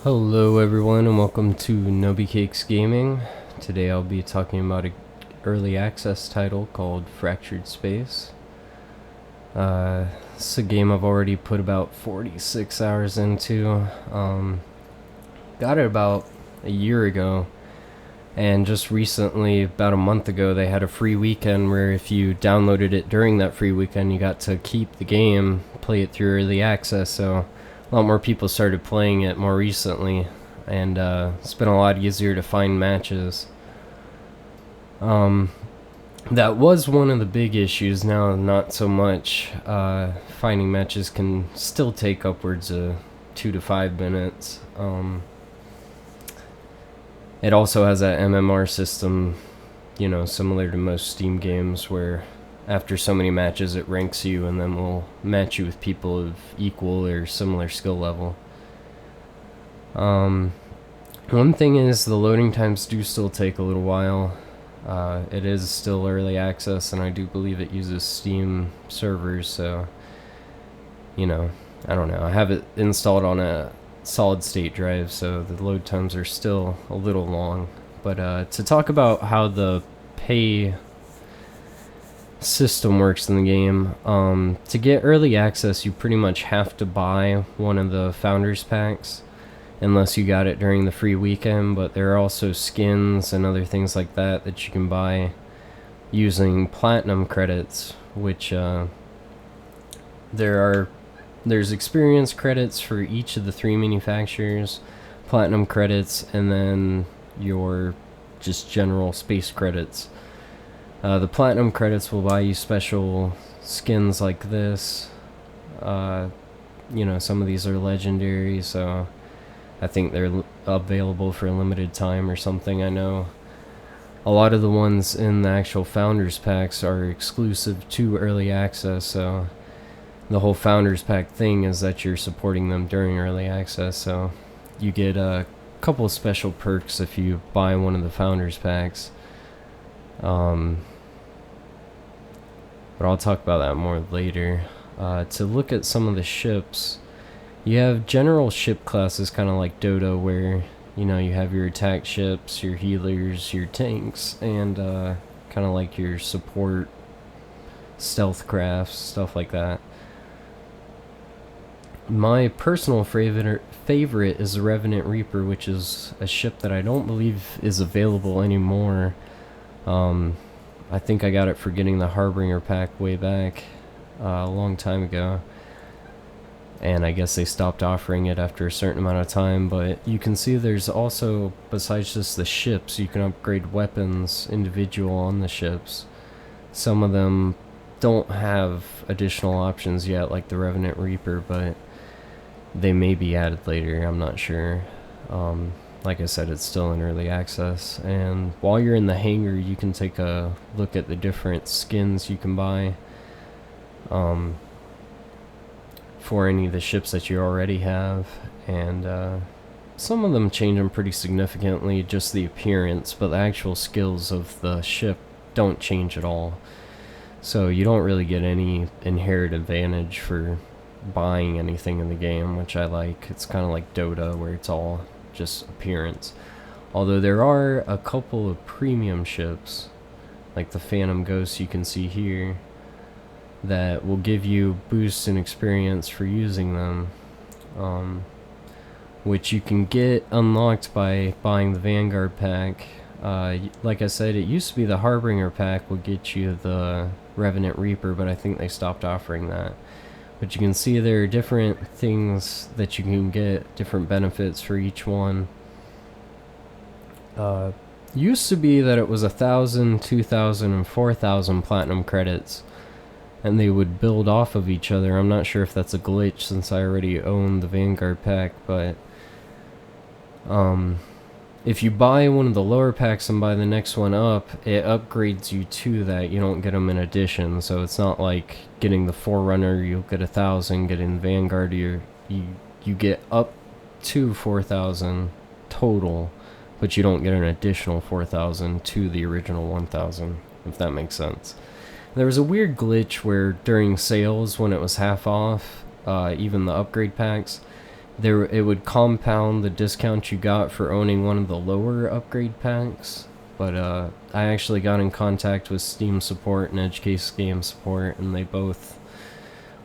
Hello everyone and welcome to Noby Cakes Gaming. Today I'll be talking about an early access title called Fractured Space. It's a game I've already put about 46 hours into. Got it about a year ago, and just recently, about a month ago, they had a free weekend where if you downloaded it during that free weekend, you got to keep the game, play it through early access. So a lot more people started playing it more recently, and it's been a lot easier to find matches. That was one of the big issues. Now not so much. Finding matches can still take upwards of 2 to 5 minutes. It also has that MMR system, you know, similar to most Steam games, where after so many matches it ranks you and then will match you with people of equal or similar skill level. One thing is the loading times do still take a little while. It is still early access, and I do believe it uses Steam servers, so, you know, I don't know. I have it installed on a solid state drive, so the load times are still a little long. But to talk about how the pay system works in the game, to get early access you pretty much have to buy one of the founders packs unless you got it during the free weekend, but there are also skins and other things like that that you can buy using platinum credits, which there's experience credits for each of the 3 manufacturers, platinum credits, and then your just general space credits. The platinum credits will buy you special skins like this. You know, some of these are legendary, so I think they're available for a limited time or something. I know a lot of the ones in the actual Founders Packs are exclusive to early access, so the whole Founders Pack thing is that you're supporting them during early access, so you get a couple of special perks if you buy one of the Founders Packs. But I'll talk about that more later. To look at some of the ships, you have general ship classes, kind of like Dota, where, you know, you have your attack ships, your healers, your tanks, and kind of like your support stealth crafts, stuff like that. My personal favorite is the Revenant Reaper, which is a ship that I don't believe is available anymore. I think I got it for getting the Harbinger pack way back a long time ago, and I guess they stopped offering it after a certain amount of time. But you can see there's also, besides just the ships, you can upgrade weapons individual on the ships. Some of them don't have additional options yet, like the Revenant Reaper, but they may be added later, I'm not sure. Like I said, it's still in early access, and while you're in the hangar you can take a look at the different skins you can buy for any of the ships that you already have, and some of them change them pretty significantly, just the appearance, but the actual skills of the ship don't change at all, so you don't really get any inherent advantage for buying anything in the game, which I like. It's kind of like Dota, where it's all just appearance. Although there are a couple of premium ships, like the Phantom Ghost you can see here, that will give you boosts in experience for using them, which you can get unlocked by buying the Vanguard pack. Like I said, it used to be the Harbinger pack would get you the Revenant Reaper, but I think they stopped offering that. But you can see there are different things that you can get, different benefits for each one. Used to be that it was 1,000, 2,000, and 4,000 platinum credits, and they would build off of each other. I'm not sure if that's a glitch since I already own the Vanguard pack, but if you buy one of the lower packs and buy the next one up, it upgrades you to that. You don't get them in addition, so it's not like getting the Forerunner, you'll get 1,000, getting Vanguard, you get up to 4,000 total, but you don't get an additional 4,000 to the original 1,000, if that makes sense. There was a weird glitch where during sales, when it was half off, even the upgrade packs, it would compound the discount you got for owning one of the lower upgrade packs. But I actually got in contact with Steam support and Edgecase game support, and they both,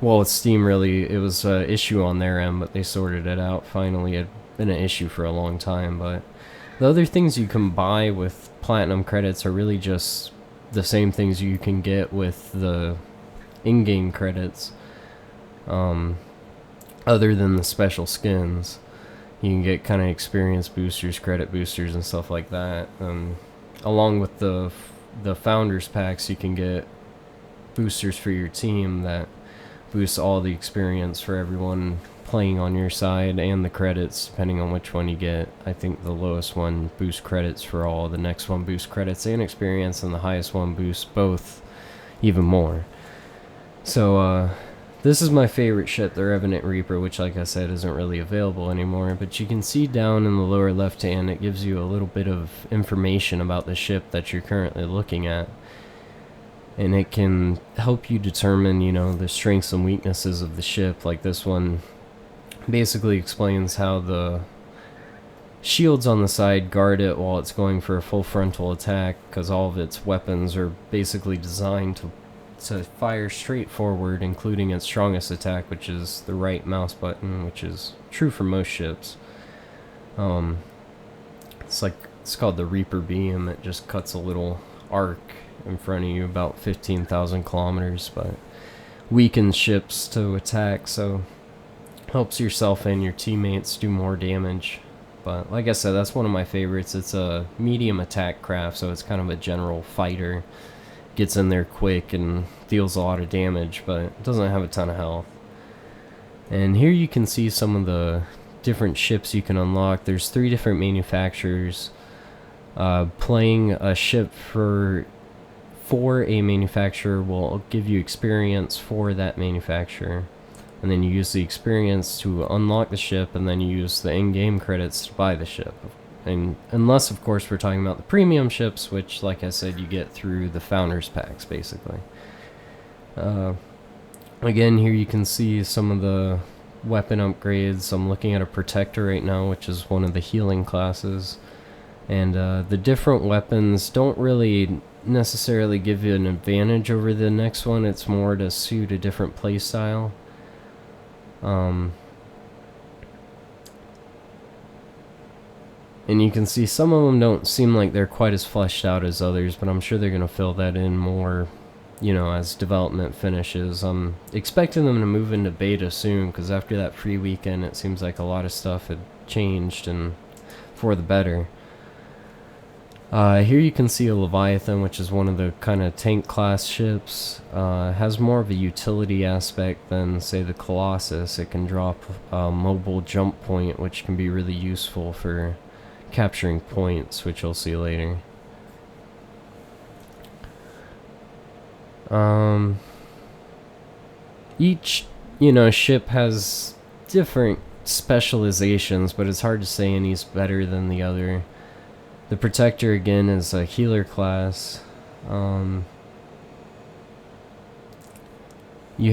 well, with Steam really, it was an issue on their end, but they sorted it out finally. It had been an issue for a long time, but the other things you can buy with Platinum credits are really just the same things you can get with the in-game credits. Other than the special skins, you can get kind of experience boosters, credit boosters, and stuff like that. Along with the founders packs, you can get boosters for your team that boosts all the experience for everyone playing on your side, and the credits depending on which one you get. I think the lowest one boosts credits for all, the next one boosts credits and experience, and the highest one boosts both even more. So this is my favorite ship, the Revenant Reaper, which, like I said, isn't really available anymore. But you can see down in the lower left hand, it gives you a little bit of information about the ship that you're currently looking at. And it can help you determine, you know, the strengths and weaknesses of the ship. Like this one basically explains how the shields on the side guard it while it's going for a full frontal attack, because all of its weapons are basically designed to fire straight forward, including its strongest attack, which is the right mouse button, which is true for most ships. It's called the Reaper beam. It just cuts a little arc in front of you about 15,000 kilometers, but weakens ships to attack, so helps yourself and your teammates do more damage. But like I said, that's one of my favorites. It's a medium attack craft, so it's kind of a general fighter. Gets in there quick and deals a lot of damage, but it doesn't have a ton of health. And here you can see some of the different ships you can unlock. There's 3 different manufacturers. Playing a ship for a manufacturer will give you experience for that manufacturer, and then you use the experience to unlock the ship, and then you use the in-game credits to buy the ship. And unless, of course, we're talking about the premium ships, which, like I said, you get through the founders packs, basically. Again, here you can see some of the weapon upgrades. I'm looking at a protector right now, which is one of the healing classes. And the different weapons don't really necessarily give you an advantage over the next one. It's more to suit a different playstyle. And you can see some of them don't seem like they're quite as fleshed out as others, but I'm sure they're going to fill that in more, you know, as development finishes. I'm expecting them to move into beta soon, because after that free weekend, it seems like a lot of stuff had changed, and for the better. Here you can see a Leviathan, which is one of the kind of tank class ships. Has more of a utility aspect than, say, the Colossus. It can drop a mobile jump point, which can be really useful for capturing points, which you'll see later. Each, you know, ship has different specializations, but it's hard to say any's better than the other. The Protector, again, is a healer class. You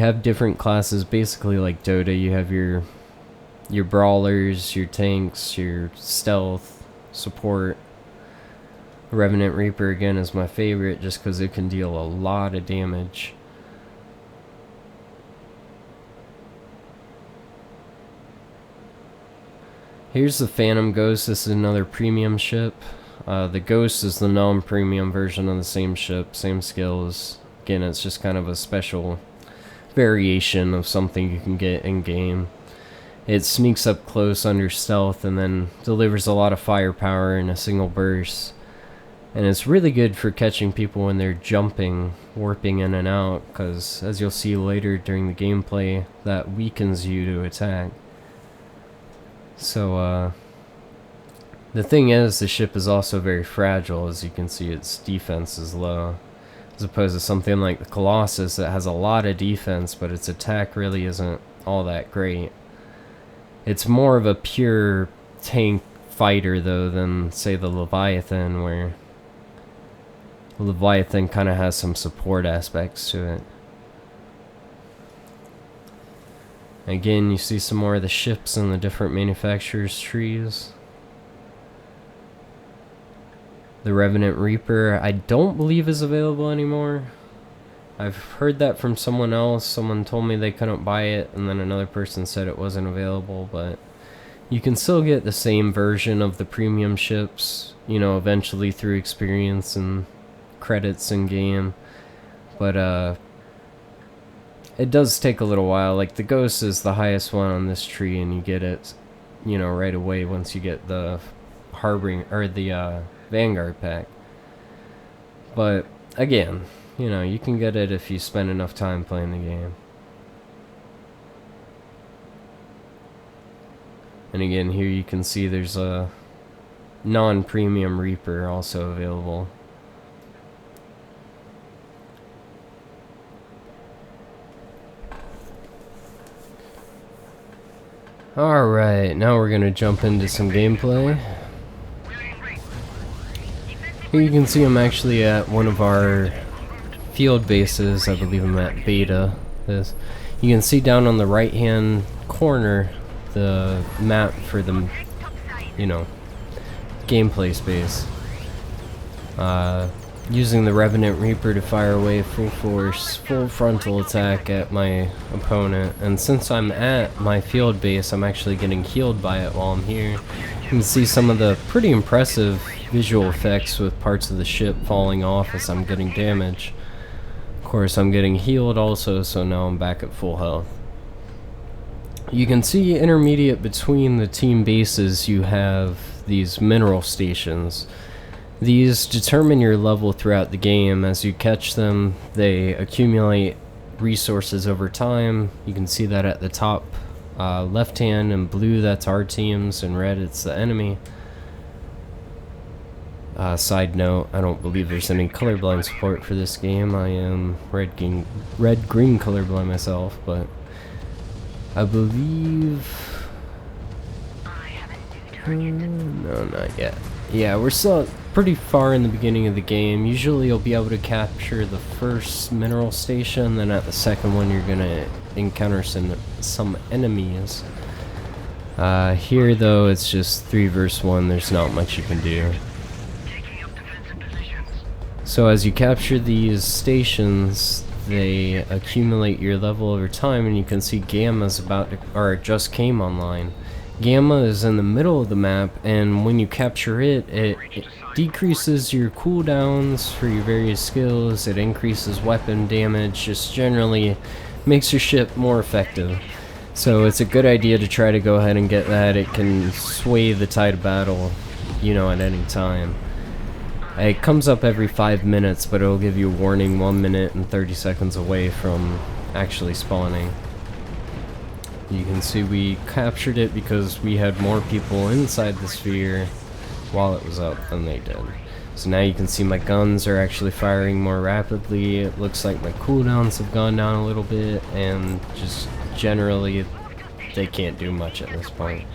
have different classes, basically like Dota. You have your brawlers, your tanks, your stealth, support. Revenant Reaper, again, is my favorite just because it can deal a lot of damage. Here's the Phantom Ghost. This is another premium ship. The Ghost is the non-premium version of the same ship, same skills. Again, it's just kind of a special variation of something you can get in-game. It sneaks up close under stealth and then delivers a lot of firepower in a single burst. And it's really good for catching people when they're jumping, warping in and out, because as you'll see later during the gameplay, that weakens you to attack. So, the thing is, the ship is also very fragile. As you can see, its defense is low. As opposed to something like the Colossus that has a lot of defense, but its attack really isn't all that great. It's more of a pure tank fighter, though, than, say, the Leviathan, where the Leviathan kind of has some support aspects to it. Again, you see some more of the ships and the different manufacturers' trees. The Revenant Reaper, I don't believe is available anymore. I've heard that from someone else. Someone told me they couldn't buy it, and then another person said it wasn't available, but you can still get the same version of the premium ships, you know, eventually through experience and credits in game. But it does take a little while. Like the Ghost is the highest one on this tree, and you get it, you know, right away once you get the Harboring or the Vanguard pack. But again, you know, you can get it if you spend enough time playing the game. And again, here you can see there's a non-premium Reaper also available. Alright, now we're going to jump into some gameplay. Here you can see I'm actually at one of our field bases. I believe I'm at Beta. You can see down on the right hand corner the map for the, you know, gameplay space. Using the Revenant Reaper to fire away full force, full frontal attack at my opponent. And since I'm at my field base, I'm actually getting healed by it while I'm here. You can see some of the pretty impressive visual effects with parts of the ship falling off as I'm getting damage. Of course, I'm getting healed also, so now I'm back at full health. You can see intermediate between the team bases, you have these mineral stations. These determine your level throughout the game. As you catch them, they accumulate resources over time. You can see that at the top left hand. In blue, that's our teams. In red, it's the enemy. Side note, I don't believe there's any colorblind support for this game. I am red-green colorblind myself, but I believe... no, not yet. Yeah, we're still pretty far in the beginning of the game. Usually you'll be able to capture the first mineral station, then at the second one you're gonna encounter some enemies. Here though, it's just 3 versus 1, there's not much you can do. So as you capture these stations, they accumulate your level over time, and you can see Gamma's about to, or just came online. Gamma is in the middle of the map, and when you capture it, it decreases your cooldowns for your various skills, it increases weapon damage, just generally makes your ship more effective. So it's a good idea to try to go ahead and get that. It can sway the tide of battle, you know, at any time. It comes up every 5 minutes, but it'll give you a warning 1 minute and 30 seconds away from actually spawning. You can see we captured it because we had more people inside the sphere while it was up than they did. So now you can see my guns are actually firing more rapidly. It looks like my cooldowns have gone down a little bit, and just generally they can't do much at this point.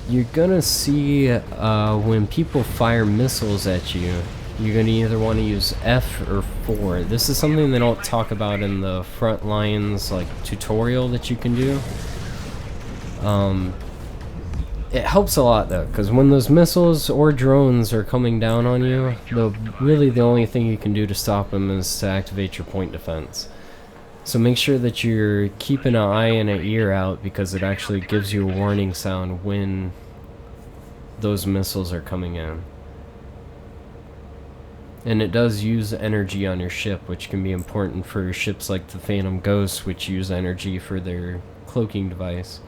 You're gonna see when people fire missiles at you, you're going to either want to use F or 4. This is something they don't talk about in the front lines like tutorial that you can do. It helps a lot though, because when those missiles or drones are coming down on you, really the only thing you can do to stop them is to activate your point defense. So make sure that you're keeping an eye and an ear out, because it actually gives you a warning sound when those missiles are coming in. And it does use energy on your ship, which can be important for ships like the Phantom Ghost, which use energy for their cloaking device.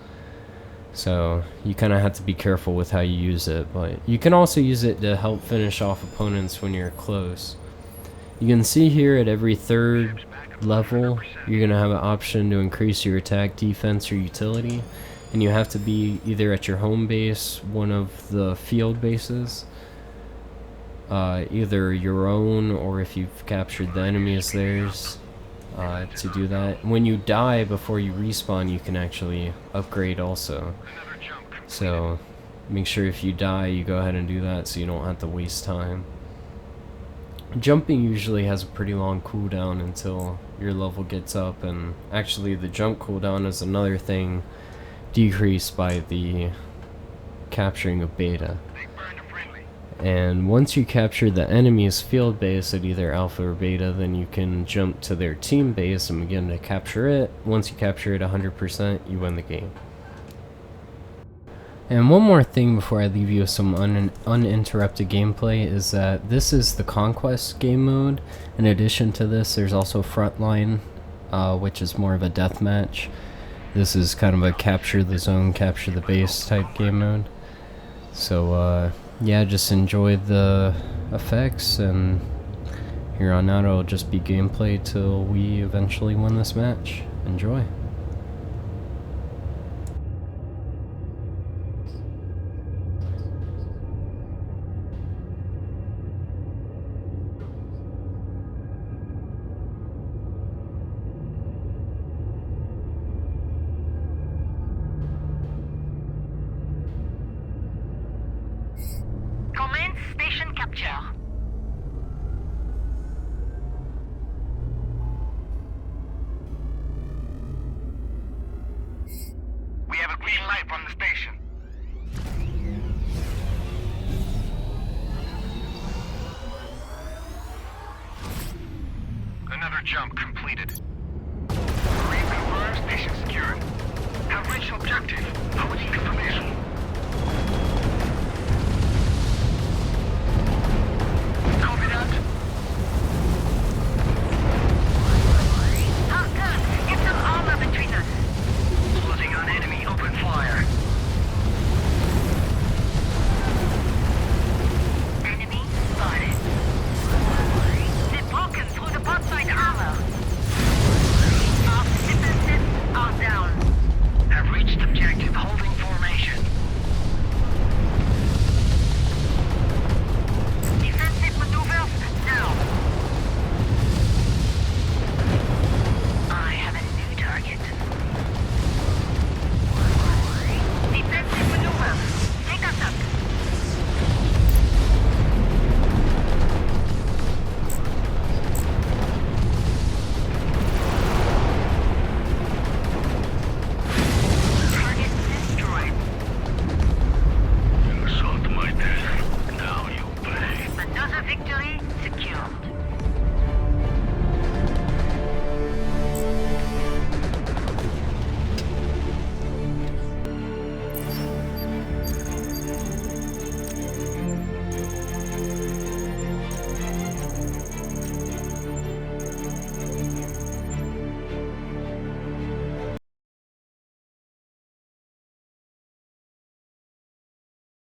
So you kind of have to be careful with how you use it, but you can also use it to help finish off opponents when you're close. You can see here at every 3rd level, you're going to have an option to increase your attack, defense, or utility. And you have to be either at your home base, one of the field bases, either your own, or if you've captured the enemy as theirs, to do that. When you die before you respawn, you can actually upgrade also. So make sure if you die, you go ahead and do that so you don't have to waste time. Jumping usually has a pretty long cooldown until your level gets up, and actually the jump cooldown is another thing decreased by the capturing of beta. And once you capture the enemy's field base at either alpha or beta, then you can jump to their team base and begin to capture it. Once you capture it 100%, you win the game. And one more thing before I leave you with some uninterrupted gameplay is that this is the Conquest game mode. In addition to this, there's also Frontline, which is more of a deathmatch. This is kind of a capture the zone, capture the base type game mode. So yeah, just enjoy the effects, and here on out it'll just be gameplay till we eventually win this match. Enjoy. Commence station capture. We have a green light from the station. Another jump completed. Read confirmed, station secured. Have reached objective. Awaiting information.